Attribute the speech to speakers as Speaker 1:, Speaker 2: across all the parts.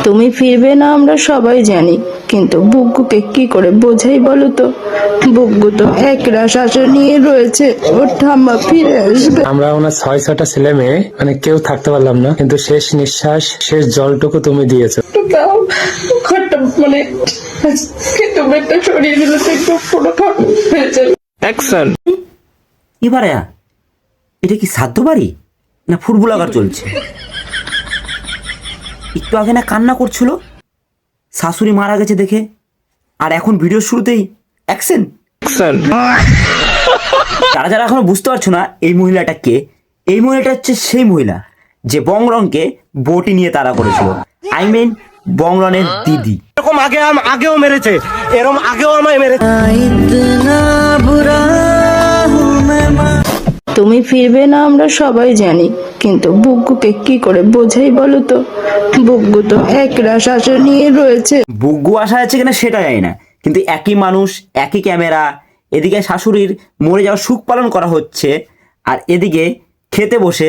Speaker 1: তুমি ফিরবে না আমরা সবাই জানি, কিন্তু বুগ্গুকে কি করে বোঝাই বলো তো? বুগ্গু তো একরা শাসন নিয়ে রয়েছে, ওর ঠাম্মা ফিরে আসবে।
Speaker 2: আমরা ওনার 6-6টা ছেলে মেয়ে মানে কেউ থাকতে পারলাম না, কিন্তু শেষ নিঃশ্বাস শেষ জলটুকু তুমি দিয়েছো।
Speaker 1: তাও ঘরটা মানে কিন্তু বেডটা সরিয়ে দিলে তো একটু পুরো ফাঁকা হয়ে যাবে।
Speaker 3: অ্যাকশন।
Speaker 4: এবারে এটা কি সাধ্য বাড়ি না ফুটবল আগার চলছে? একটু আগে না কান্না করছিল শাশুড়ি মারা গেছে দেখে, আর এখন ভিডিও শুরুতেই অ্যাকশন। যারা যারা এখনো বুঝতে পারছো না এই মহিলাটা কে, এই মহিলাটা হচ্ছে সেই মহিলা যে বংরনকে বটি নিয়ে তাড়া করেছিল। আই মিন বংরনের দিদি।
Speaker 5: এরকম আগেও মেরেছে, এরকম আগেও আমায় মেরেছে।
Speaker 1: তুমি ফিরবে না আমরা সবাই জানি, কিন্তু বুগ্গুকে কি করে বোঝাই বলো তো? বুগ্গু তো একরা শাসন নিয়ে রয়েছে।
Speaker 4: বুগ্গু আশা আছে কিনা সেটা জানি না, কিন্তু একই মানুষ একই ক্যামেরা, এদিকে শাশুড়ির মরে যাওয়ার সুখ পালন করা হচ্ছে আর এদিকে খেতে বসে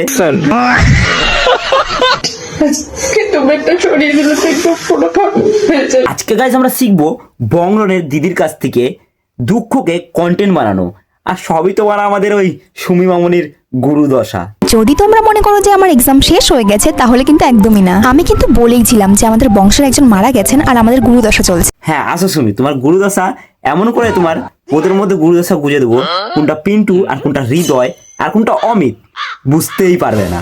Speaker 1: কিন্তু বেডটা সরিয়ে দিলে তো একটু পুরো ফাঁকা হয়ে যাবে।
Speaker 4: আজকে গাইজ আমরা শিখবো বংরনের দিদির কাছ থেকে দুঃখকে কন্টেন্ট বানানো, আর সবই তোমার আমাদের ওই সুমি মামনির গুরুদশা।
Speaker 6: যদি তোমরা মনে করো যে আমার এক্সাম শেষ হয়ে গেছে, তাহলে কিন্তু একদমই না। আমি কিন্তু বলেইছিলাম যে আমাদের বংশের একজন মারা গেছেন আর আমাদের গুরুদশা চলছে।
Speaker 4: হ্যাঁ আসো সুমি, তোমার গুরুদশা এমন করে তোমার ওদের মধ্যে গুরুদশা গুঁজে দেবো, কোনটা পিন্টু আর কোনটা হৃদয় আর কোনটা অমিত বুঝতেই পারবে না।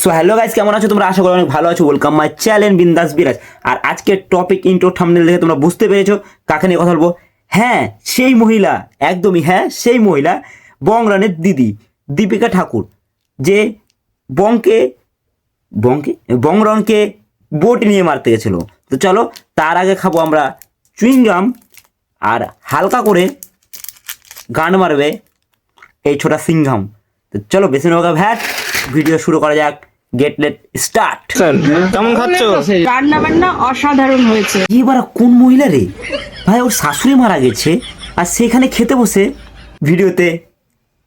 Speaker 4: সো হ্যালো গাইস, কেমন আছো তোমরা? আশা করি অনেক ভালো আছো। ওয়েলকাম মাই চ্যানেল বিন্দাস বিরাজ। আর আজকের টপিক ইন্ট্রো থাম্বনেল দেখে তোমরা বুঝতে পেরেছো কাকে নিয়ে কথা বলবো। হ্যাঁ সেই মহিলা, একদমই হ্যাঁ সেই মহিলা, বংরনের দিদি দীপিকা ঠাকুর, যে বংরনকে বটি নিয়ে মারতে গেছিল। তো চলো তার আগে খাবো আমরা চুইংগাম, আর হালকা করে গান মারবে এই ছোটা সিংঘাম। তো চলো বেশি নৌকা ভ্যাট, ভিডিও শুরু করা যাক। Get let start.
Speaker 3: কেমন খাচ্ছ?
Speaker 1: রান্না বান্না অসাধারণ হয়েছে।
Speaker 4: এবার কোন মহিলা রে ভাই, ওর শাশুড়ি মারা গেছে আর সেখানে খেতে বসে ভিডিওতে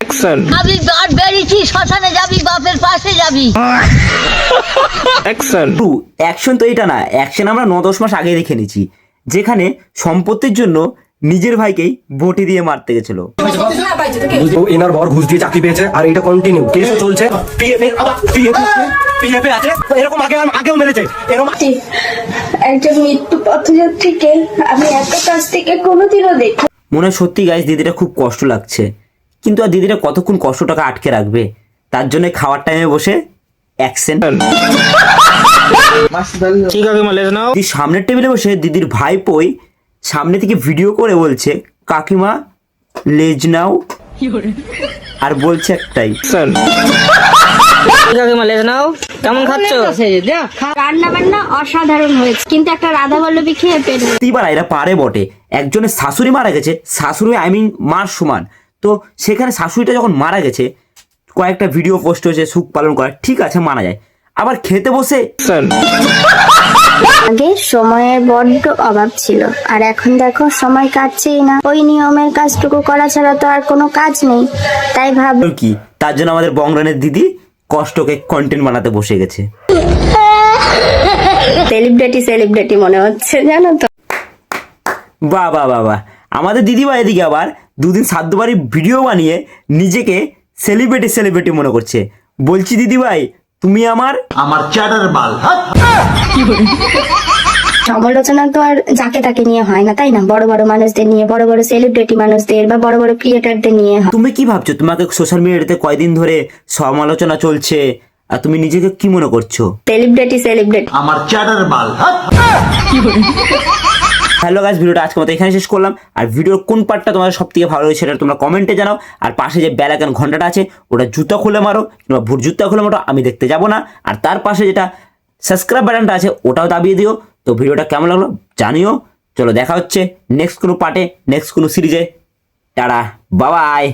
Speaker 3: অ্যাকশন।
Speaker 7: আমি বাদ বেরিয়েছি, শ্মশানে যাবি, বাপের পাশে যাবি।
Speaker 3: অ্যাকশন।
Speaker 4: অ্যাকশন তো এটা না, অ্যাকশন আমরা 9-10 মাস আগে দেখে নিয়েছি, যেখানে সম্পত্তির জন্য নিজের ভাইকেই বটি দিয়ে মারতে গেছিল।
Speaker 5: ও এনার বর ঘুষ দিয়ে চাকরি পেয়েছে আর এটা কন্টিনিউ কেসও চলছে। পিএফ আছে, এরকম আগেও মেরেছে, এরকম।
Speaker 8: একজন মৃত্যু পথযাত্রীকে আমি এত কাছ থেকে কোনোদিনও দেখি।
Speaker 4: মনে হয় সত্যি গাইস দিদিটা খুব কষ্ট লাগছে, কিন্তু আর দিদিটা কতক্ষণ কষ্টটাকে আটকে রাখবে? তার জন্য খাওয়ার টাইমে বসে অ্যাকশন।
Speaker 3: ঠিক আছে লেজ নাও।
Speaker 4: দিদির সামনের টেবিলে বসে দিদির ভাইপোই সামনে থেকে ভিডিও করে বলছে কাকিমা লেজ নাও, আর বলছে একটাই
Speaker 3: ঠিক আছে লেজ নাও। কেমন খাচ্ছ?
Speaker 8: রান্না বান্না অসাধারণ হয়েছে, কিন্তু একটা রাধা বল্লভী খেয়ে পেট ভরে।
Speaker 4: এবার এরা পারে বটে, একজনের শাশুড়ি মারা গেছে, শাশুড়ি আই মিন মার সমান, তো সেখানে শাশুড়িটা যখন মারা গেছে কয়েকটা ভিডিও পোস্ট হয়েছে সুখ পালন করা, ঠিক আছে মানা যায়, আবার খেতে বসে
Speaker 8: আগে সময়ের বড্ড অভাব ছিল, আর এখন দেখো সময় কাটছেই না। ওই নিয়মের কাজটুকু করা ছাড়া তো আর কোনো কাজ নেই, তাই ভাব
Speaker 4: কি তার জন্য আমাদের বংরনের দিদি কষ্টকে কন্টেন্ট বানাতে বসে গেছে।
Speaker 8: সেলিব্রিটি মনে হচ্ছে, জানো তো।
Speaker 4: বাহ বাহ বাহ বাহ, আমাদের দিদিভাই এদিকে আবার দুদিন সাধ্যবাড়ির ভিডিও বানিয়ে নিজেকে সেলিব্রিটি মনে করছে। বলছি দিদিভাই তুমি আমার
Speaker 9: চ্যাটার বাল।
Speaker 8: সমালোচনা তো আর যাকে তাকে নিয়ে হয় না, তাই না? বড় বড় মানুষদের নিয়ে, বড় বড় সেলিব্রিটি মানুষদের বা বড় বড় ক্রিয়েটারদের নিয়ে হয়।
Speaker 4: তুমি কি ভাবছো তোমাকে সোশ্যাল মিডিয়াতে কয়দিন ধরে সমালোচনা চলছে আর তুমি নিজেকে কি মনে করছো?
Speaker 8: সেলিব্রিটি
Speaker 9: চ্যাটার বাল।
Speaker 4: হ্যালো গাইস, ভিডিওটা আজকের মতো এখানে শেষ করলাম। আর ভিডিওর কোন পার্টটা তোমাদের সব থেকে ভালো হয়েছে সেটা তোমরা কমেন্টে জানাও। আর পাশে যে বেল আইকন ঘন্টাটা আছে ওটা জুতা খুলে মারো কিংবা ভুট জুতা খুলে মারো, আমি দেখতে যাব না। আর তার পাশে যেটা সাবস্ক্রাইব বাটনটা আছে ওটাও দাবিয়ে দিও। তো ভিডিওটা কেমন লাগলো জানিও। চলো দেখা হচ্ছে নেক্সট কোনো পার্টে, নেক্সট কোনো সিরিজে। Tata bye bye.